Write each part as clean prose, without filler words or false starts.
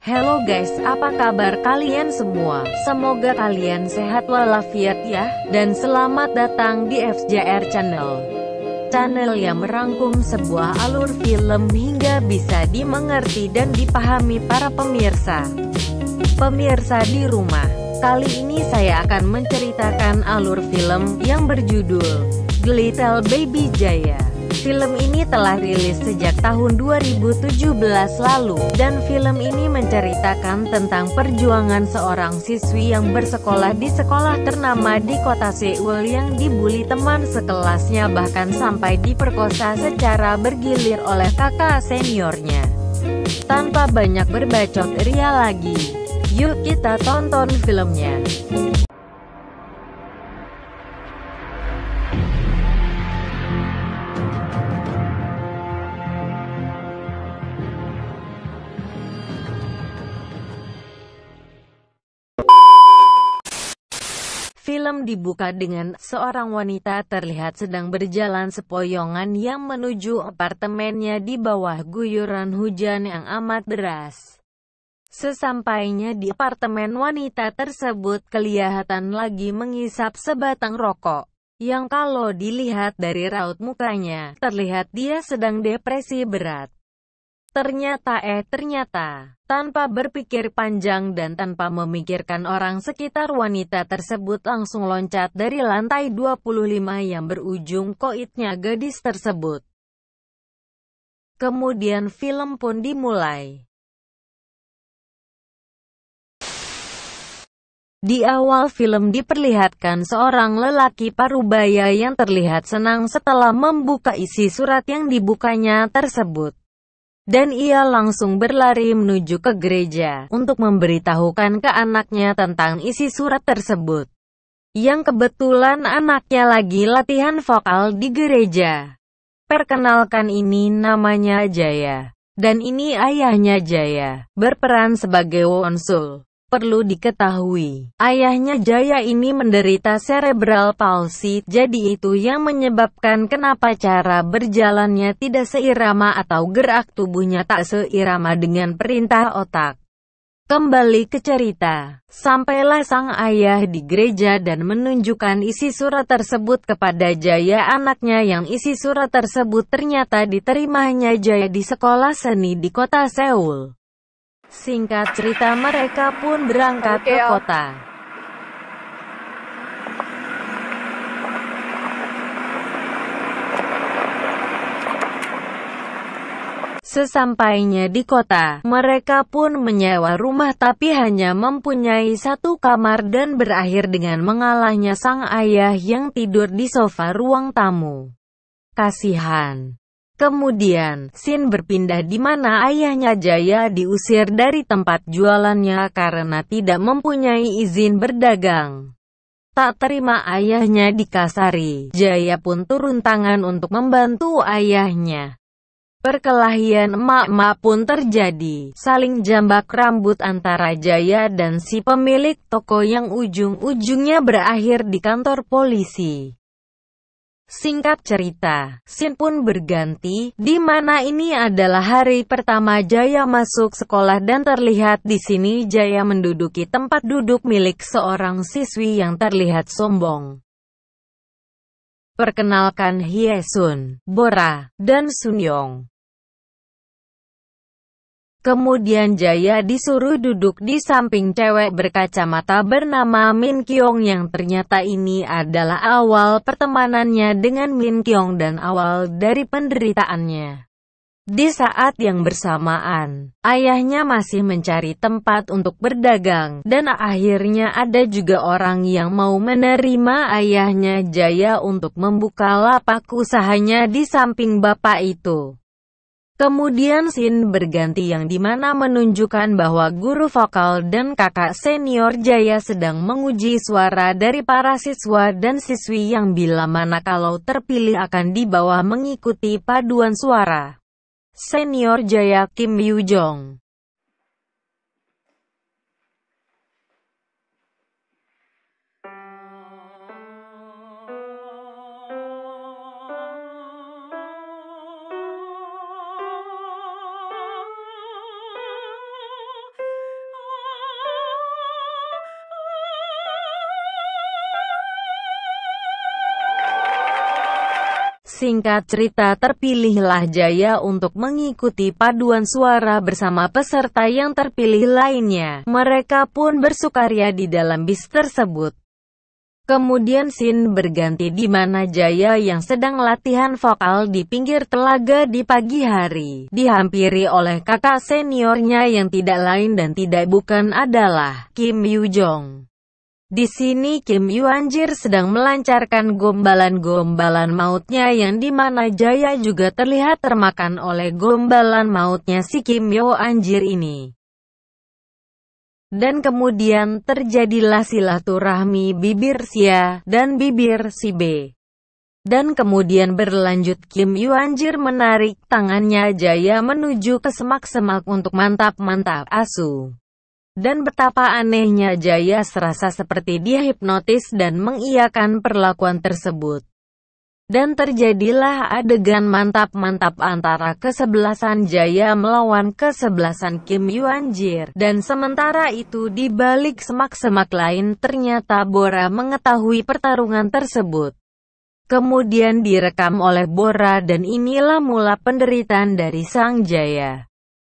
Halo guys, apa kabar kalian semua? Semoga kalian sehat walafiat ya, dan selamat datang di FJR Channel. Channel yang merangkum sebuah alur film hingga bisa dimengerti dan dipahami para pemirsa. Pemirsa di rumah, kali ini saya akan menceritakan alur film yang berjudul The Little Baby Jaya. Film ini telah rilis sejak tahun 2017 lalu, dan film ini menceritakan tentang perjuangan seorang siswi yang bersekolah di sekolah ternama di kota Seoul yang dibully teman sekelasnya bahkan sampai diperkosa secara bergilir oleh kakak seniornya. Tanpa banyak berbacot ria lagi, yuk kita tonton filmnya. Film dibuka dengan seorang wanita terlihat sedang berjalan sepoyongan yang menuju apartemennya di bawah guyuran hujan yang amat deras. Sesampainya di apartemen, wanita tersebut kelihatan lagi mengisap sebatang rokok, yang kalau dilihat dari raut mukanya, terlihat dia sedang depresi berat. Ternyata, tanpa berpikir panjang dan tanpa memikirkan orang sekitar, wanita tersebut langsung loncat dari lantai 25 yang berujung koitnya gadis tersebut. Kemudian film pun dimulai. Di awal film diperlihatkan seorang lelaki parubaya yang terlihat senang setelah membuka isi surat yang dibukanya tersebut. Dan ia langsung berlari menuju ke gereja, untuk memberitahukan ke anaknya tentang isi surat tersebut. Yang kebetulan anaknya lagi latihan vokal di gereja. Perkenalkan, ini namanya Jaya. Dan ini ayahnya Jaya, berperan sebagai Wonsul. Perlu diketahui, ayahnya Jaya ini menderita cerebral palsy, jadi itu yang menyebabkan kenapa cara berjalannya tidak seirama atau gerak tubuhnya tak seirama dengan perintah otak. Kembali ke cerita, sampailah sang ayah di gereja dan menunjukkan isi surat tersebut kepada Jaya anaknya, yang isi surat tersebut ternyata diterimanya Jaya di sekolah seni di kota Seoul. Singkat cerita, mereka pun berangkat ke kota. Sesampainya di kota, mereka pun menyewa rumah tapi hanya mempunyai satu kamar dan berakhir dengan mengalahnya sang ayah yang tidur di sofa ruang tamu. Kasihan. Kemudian, scene berpindah di mana ayahnya Jaya diusir dari tempat jualannya karena tidak mempunyai izin berdagang. Tak terima ayahnya dikasari, Jaya pun turun tangan untuk membantu ayahnya. Perkelahian emak-emak pun terjadi, saling jambak rambut antara Jaya dan si pemilik toko yang ujung-ujungnya berakhir di kantor polisi. Singkat cerita, scene pun berganti, di mana ini adalah hari pertama Jaya masuk sekolah dan terlihat di sini Jaya menduduki tempat duduk milik seorang siswi yang terlihat sombong. Perkenalkan, Hyesun, Bora, dan Sunyong. Kemudian Jaya disuruh duduk di samping cewek berkacamata bernama Min Kyung, yang ternyata ini adalah awal pertemanannya dengan Min Kyung dan awal dari penderitaannya. Di saat yang bersamaan, ayahnya masih mencari tempat untuk berdagang, dan akhirnya ada juga orang yang mau menerima ayahnya Jaya untuk membuka lapak usahanya di samping bapak itu. Kemudian scene berganti yang dimana menunjukkan bahwa guru vokal dan kakak senior Jaya sedang menguji suara dari para siswa dan siswi yang bila mana kalau terpilih akan dibawa mengikuti paduan suara. Senior Jaya, Kim Yoo Jong. Singkat cerita, terpilihlah Jaya untuk mengikuti paduan suara bersama peserta yang terpilih lainnya. Mereka pun bersukaria di dalam bis tersebut. Kemudian scene berganti di mana Jaya yang sedang latihan vokal di pinggir telaga di pagi hari, dihampiri oleh kakak seniornya yang tidak lain dan tidak bukan adalah Kim Yoo Jong. Di sini Kim Yoo Anjir sedang melancarkan gombalan-gombalan mautnya yang dimana Jaya juga terlihat termakan oleh gombalan mautnya si Kim Yoo Anjir ini. Dan kemudian terjadilah silaturahmi bibir si A dan bibir si B. Dan kemudian berlanjut Kim Yoo Anjir menarik tangannya Jaya menuju ke semak-semak untuk mantap-mantap asu. Dan betapa anehnya Jaya serasa seperti dia hipnotis dan mengiyakan perlakuan tersebut. Dan terjadilah adegan mantap-mantap antara kesebelasan Jaya melawan kesebelasan Kim Yoo Anjir. Dan sementara itu di balik semak-semak lain ternyata Bora mengetahui pertarungan tersebut. Kemudian direkam oleh Bora dan inilah mula penderitaan dari sang Jaya.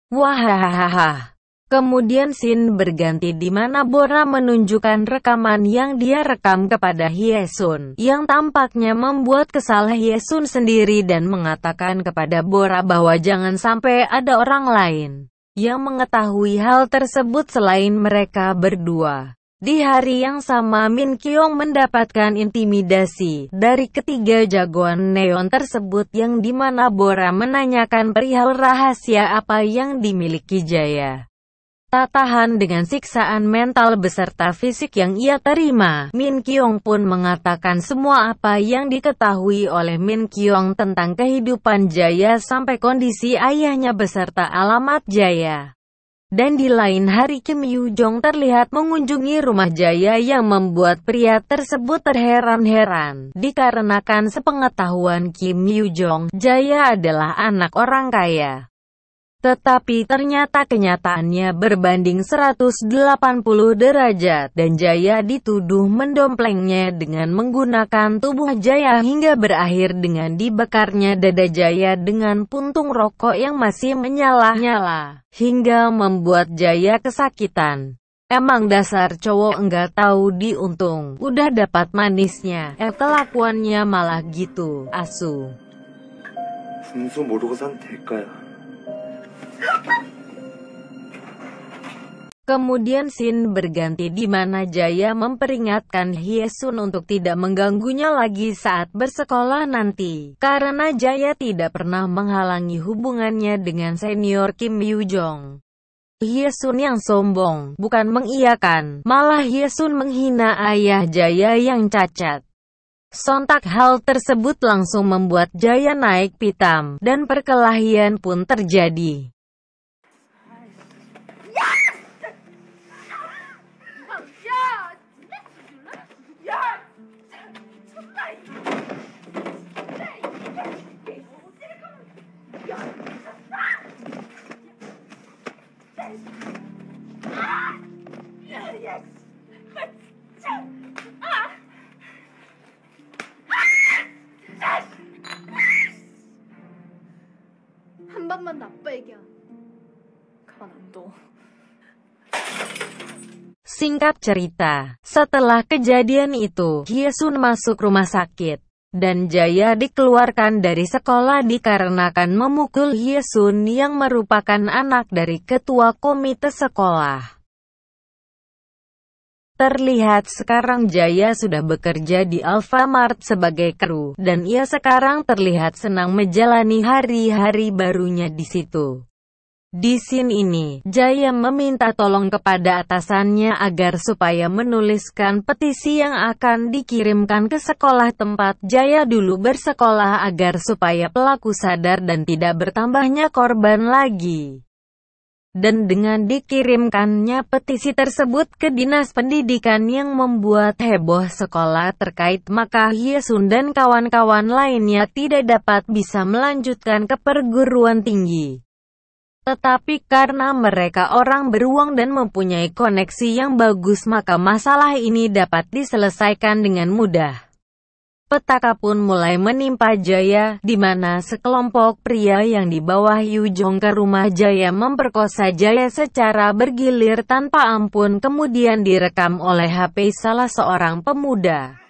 Wahahaha. Kemudian scene berganti di mana Bora menunjukkan rekaman yang dia rekam kepada Hyesun, yang tampaknya membuat kesal Hyesun sendiri dan mengatakan kepada Bora bahwa jangan sampai ada orang lain yang mengetahui hal tersebut selain mereka berdua. Di hari yang sama Min Kyung mendapatkan intimidasi dari ketiga jagoan neon tersebut yang dimana Bora menanyakan perihal rahasia apa yang dimiliki Jaya. Tak tahan dengan siksaan mental beserta fisik yang ia terima, Min Kyung pun mengatakan semua apa yang diketahui oleh Min Kyung tentang kehidupan Jaya sampai kondisi ayahnya beserta alamat Jaya. Dan di lain hari Kim Yoo Jong terlihat mengunjungi rumah Jaya yang membuat pria tersebut terheran-heran. Dikarenakan sepengetahuan Kim Yoo Jong, Jaya adalah anak orang kaya. Tetapi ternyata kenyataannya berbanding 180 derajat dan Jaya dituduh mendomplengnya dengan menggunakan tubuh Jaya hingga berakhir dengan dibakarnya dada Jaya dengan puntung rokok yang masih menyala-nyala, hingga membuat Jaya kesakitan. Emang dasar cowok enggak tahu diuntung, udah dapat manisnya, kelakuannya malah gitu, asu. 분수 모르고 산 대가야. Kemudian scene berganti di mana Jaya memperingatkan Hyesun untuk tidak mengganggunya lagi saat bersekolah nanti, karena Jaya tidak pernah menghalangi hubungannya dengan senior Kim Yoo Jong. Hyesun yang sombong, bukan mengiyakan, malah Hyesun menghina ayah Jaya yang cacat. Sontak hal tersebut langsung membuat Jaya naik pitam, dan perkelahian pun terjadi. 한 번만 나빠 얘기야. 가만 안 둬. Singkat cerita, setelah kejadian itu, Hyesun masuk rumah sakit, dan Jaya dikeluarkan dari sekolah dikarenakan memukul Hyesun yang merupakan anak dari ketua komite sekolah. Terlihat sekarang Jaya sudah bekerja di Alfamart sebagai kru, dan ia sekarang terlihat senang menjalani hari-hari barunya di situ. Di scene ini, Jaya meminta tolong kepada atasannya agar supaya menuliskan petisi yang akan dikirimkan ke sekolah tempat Jaya dulu bersekolah agar supaya pelaku sadar dan tidak bertambahnya korban lagi. Dan dengan dikirimkannya petisi tersebut ke dinas pendidikan yang membuat heboh sekolah terkait, maka Hyesun dan kawan-kawan lainnya tidak dapat bisa melanjutkan ke perguruan tinggi. Tetapi karena mereka orang beruang dan mempunyai koneksi yang bagus, maka masalah ini dapat diselesaikan dengan mudah. Petaka pun mulai menimpa Jaya, di mana sekelompok pria yang di bawah Yu Jong ke rumah Jaya memperkosa Jaya secara bergilir tanpa ampun, kemudian direkam oleh HP salah seorang pemuda.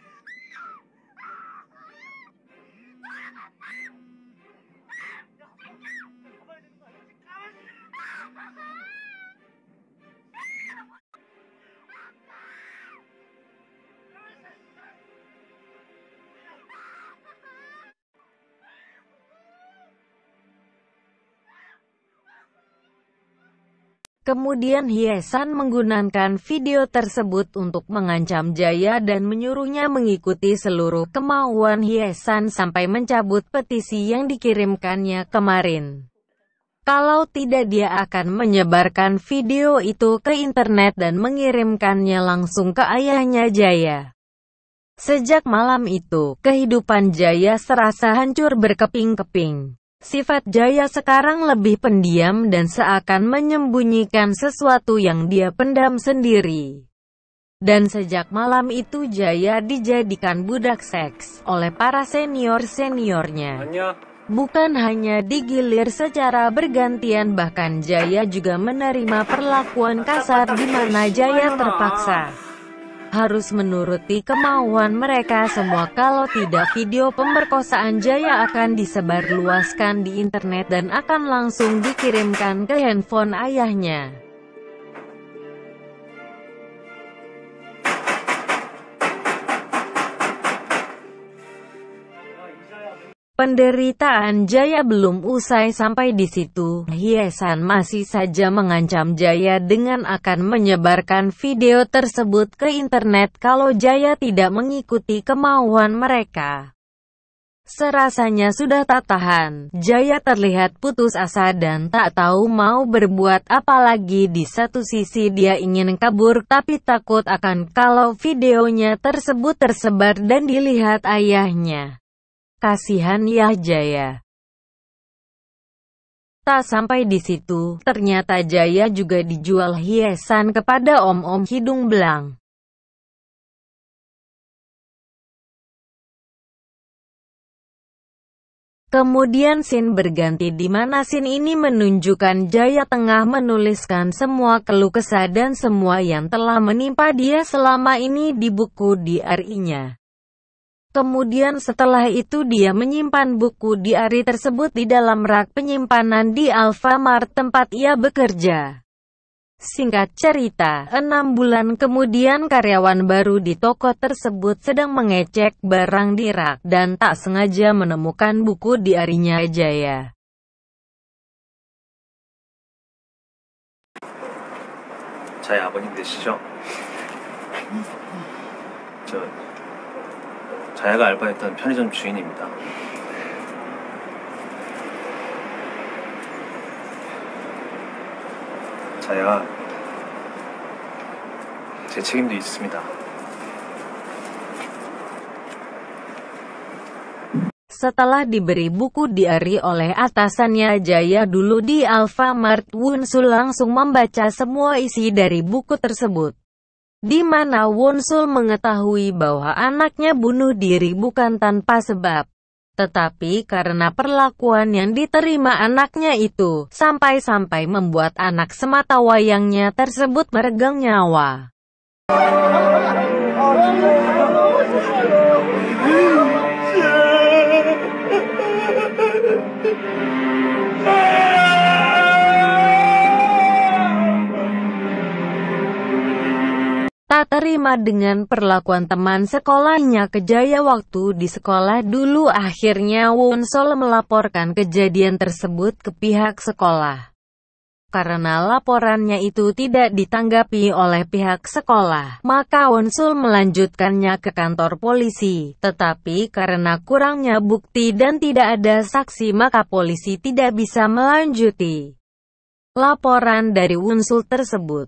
Kemudian Hye San menggunakan video tersebut untuk mengancam Jaya dan menyuruhnya mengikuti seluruh kemauan Hye San sampai mencabut petisi yang dikirimkannya kemarin. Kalau tidak, dia akan menyebarkan video itu ke internet dan mengirimkannya langsung ke ayahnya Jaya. Sejak malam itu, kehidupan Jaya serasa hancur berkeping-keping. Sifat Jaya sekarang lebih pendiam dan seakan menyembunyikan sesuatu yang dia pendam sendiri. Dan sejak malam itu Jaya dijadikan budak seks oleh para senior-seniornya. Bukan hanya digilir secara bergantian, bahkan Jaya juga menerima perlakuan kasar di mana Jaya terpaksa harus menuruti kemauan mereka semua. Kalau tidak, video pemerkosaan Jaya akan disebarluaskan di internet dan akan langsung dikirimkan ke handphone ayahnya. Penderitaan Jaya belum usai sampai di situ. Hye San masih saja mengancam Jaya dengan akan menyebarkan video tersebut ke internet kalau Jaya tidak mengikuti kemauan mereka. Serasanya sudah tak tahan, Jaya terlihat putus asa dan tak tahu mau berbuat apa lagi. Di satu sisi dia ingin kabur, tapi takut akan kalau videonya tersebut tersebar dan dilihat ayahnya. Kasihan ya Jaya. Tak sampai di situ, ternyata Jaya juga dijual Hye San kepada om-om hidung belang. Kemudian scene berganti di mana scene ini menunjukkan Jaya tengah menuliskan semua keluh kesah dan semua yang telah menimpa dia selama ini di buku diarinya. Kemudian setelah itu dia menyimpan buku diari tersebut di dalam rak penyimpanan di Alfamart tempat ia bekerja. Singkat cerita, 6 bulan kemudian karyawan baru di toko tersebut sedang mengecek barang di rak dan tak sengaja menemukan buku diarinya Jaya. 저희 아버님 되시죠? 자야가 알바했던 편의점 주인입니다. 자야가 제 책임도 있습니다. Setelah diberi buku diari oleh atasannya Jaya dulu di Alfamart, Wonsul langsung membaca semua isi dari buku tersebut. Di mana Wonsul mengetahui bahwa anaknya bunuh diri bukan tanpa sebab. Tetapi karena perlakuan yang diterima anaknya itu, sampai-sampai membuat anak sematawayangnya tersebut meregang nyawa. Tak terima dengan perlakuan teman sekolahnya ke Jaya waktu di sekolah dulu, akhirnya Wonsul melaporkan kejadian tersebut ke pihak sekolah. Karena laporannya itu tidak ditanggapi oleh pihak sekolah, maka Wonsul melanjutkannya ke kantor polisi. Tetapi karena kurangnya bukti dan tidak ada saksi, maka polisi tidak bisa melanjuti laporan dari Wonsul tersebut.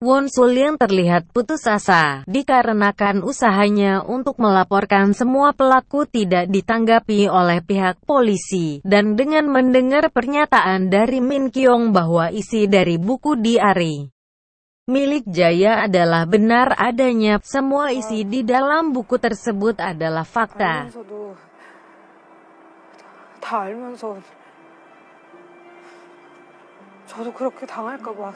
Wonsul yang terlihat putus asa, dikarenakan usahanya untuk melaporkan semua pelaku tidak ditanggapi oleh pihak polisi, dan dengan mendengar pernyataan dari Min Kyung bahwa isi dari buku diari milik Jaya adalah benar adanya. Semua isi di dalam buku tersebut adalah fakta. 알면서도 다 알면서 저도 그렇게 당할까 봐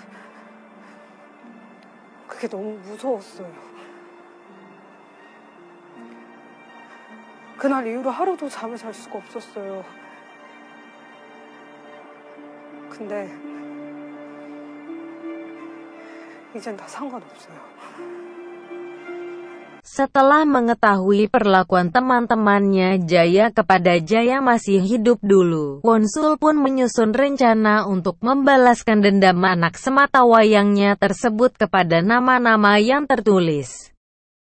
그게 너무 무서웠어요. 그날 이후로 하루도 잠을 잘 수가 없었어요. 근데 이젠 다 상관없어요. Setelah mengetahui perlakuan teman-temannya Jaya kepada Jaya masih hidup dulu, Wonsul pun menyusun rencana untuk membalaskan dendam anak sematawayangnya tersebut kepada nama-nama yang tertulis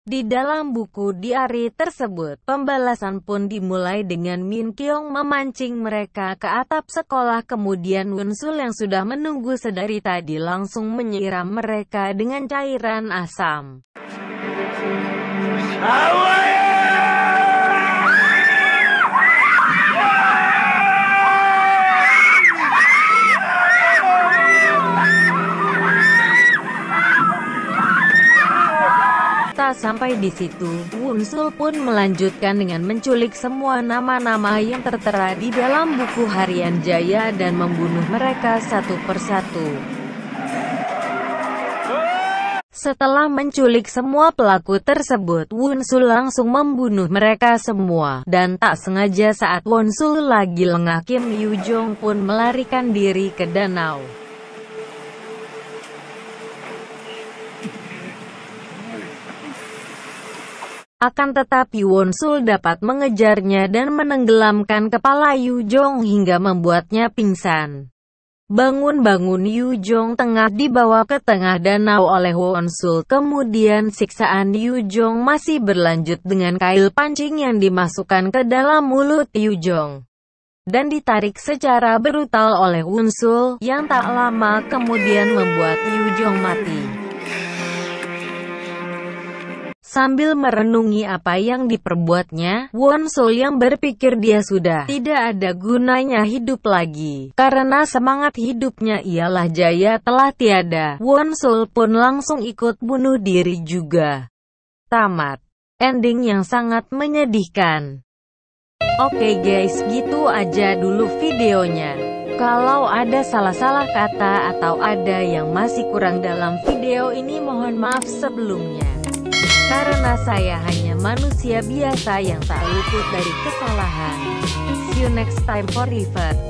di dalam buku diari tersebut. Pembalasan pun dimulai dengan Min Kyung memancing mereka ke atap sekolah, kemudian Wonsul yang sudah menunggu sedari tadi langsung menyiram mereka dengan cairan asam. Tak sampai di situ, Wonsul pun melanjutkan dengan menculik semua nama-nama yang tertera di dalam buku harian Jaya dan membunuh mereka satu persatu. Setelah menculik semua pelaku tersebut, Wonsul langsung membunuh mereka semua. Dan tak sengaja saat Wonsul lagi lengah, Kim Yoo Jong pun melarikan diri ke danau. Akan tetapi Wonsul dapat mengejarnya dan menenggelamkan kepala Yoo Jong hingga membuatnya pingsan. Bangun-bangun Yoo Jong tengah dibawa ke tengah danau oleh Wonsul. Kemudian siksaan Yoo Jong masih berlanjut dengan kail pancing yang dimasukkan ke dalam mulut Yoo Jong dan ditarik secara brutal oleh Wonsul, yang tak lama kemudian membuat Yoo Jong mati. Sambil merenungi apa yang diperbuatnya, Wonsul yang berpikir dia sudah tidak ada gunanya hidup lagi, karena semangat hidupnya ialah Jaya telah tiada. Wonsul pun langsung ikut bunuh diri juga. Tamat. Ending yang sangat menyedihkan. Oke guys, gitu aja dulu videonya. Kalau ada salah-salah kata atau ada yang masih kurang dalam video ini, mohon maaf sebelumnya. Karena saya hanya manusia biasa yang tak luput dari kesalahan. See you next time for River.